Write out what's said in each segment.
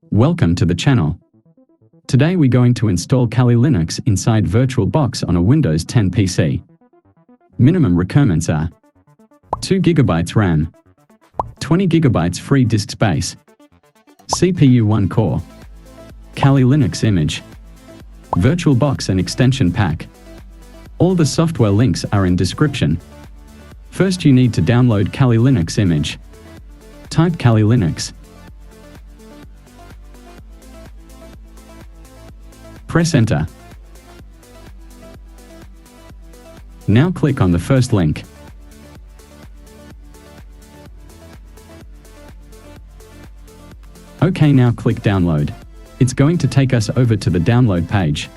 Welcome to the channel. Today we're going to install Kali Linux inside VirtualBox on a Windows 10 PC. Minimum requirements are 2 GB RAM, 20 GB free disk space, CPU 1 core, Kali Linux image, VirtualBox and extension pack. All the software links are in description. First you need to download Kali Linux image. Type Kali Linux. Press enter. Now click on the first link. OK, now click download. It's going to take us over to the download page.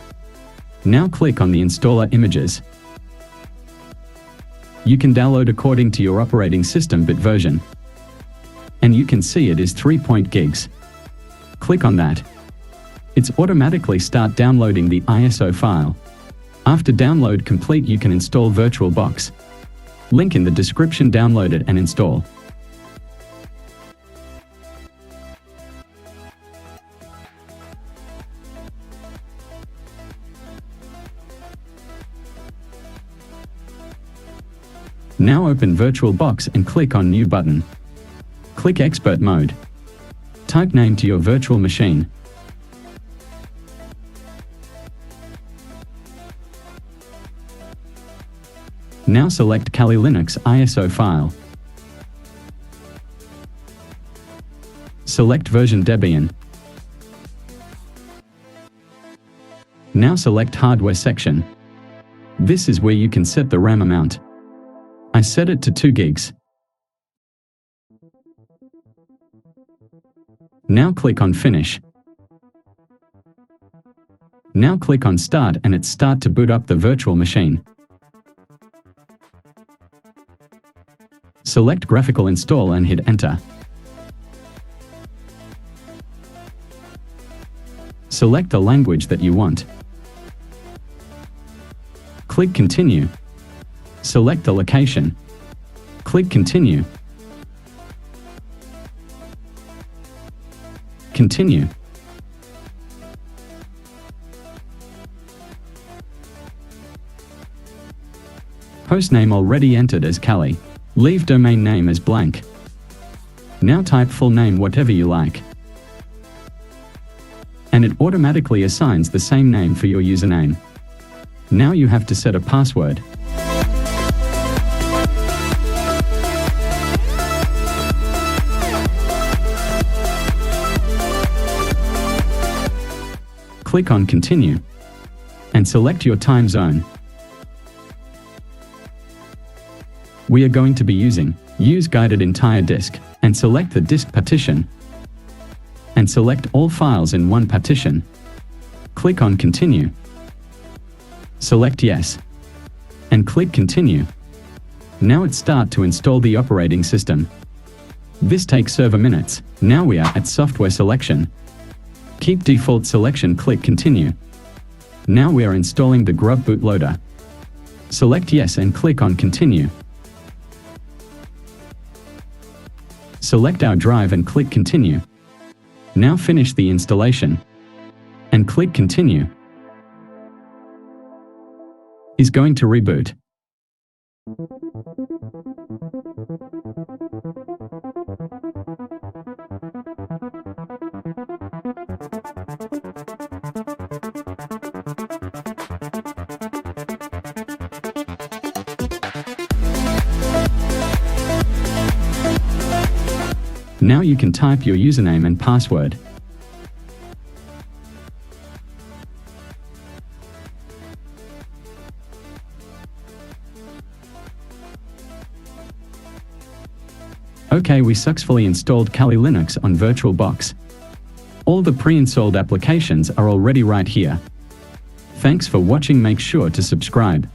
Now click on the installer images. You can download according to your operating system bit version. And you can see it is 3 gigs. Click on that. It's automatically start downloading the ISO file. After download complete you can install VirtualBox. Link in the description. Download it and install. Now open VirtualBox and click on New button. Click Expert Mode. Type name to your virtual machine. Now select Kali Linux ISO file. Select version Debian. Now select hardware section. This is where you can set the RAM amount. I set it to 2 gigs. Now click on Finish. Now click on Start and it start to boot up the virtual machine. Select Graphical Install and hit Enter. Select the language that you want. Click Continue. Select the location. Click Continue. Continue. Hostname already entered as Kali. Leave domain name as blank. Now type full name whatever you like. And it automatically assigns the same name for your username. Now you have to set a password. Click on Continue and select your time zone. We are going to be using Use Guided Entire Disk and select the disk partition and select all files in one partition. Click on Continue. Select Yes and click Continue. Now it start to install the operating system. This takes several minutes. Now we are at software selection. Keep default selection. Click Continue. Now we are installing the Grub bootloader. Select Yes and click on Continue. Select our drive and click Continue. Now finish the installation and click Continue. Is going to reboot. Now you can type your username and password. OK, we successfully installed Kali Linux on VirtualBox. All the pre-installed applications are already right here. Thanks for watching. Make sure to subscribe.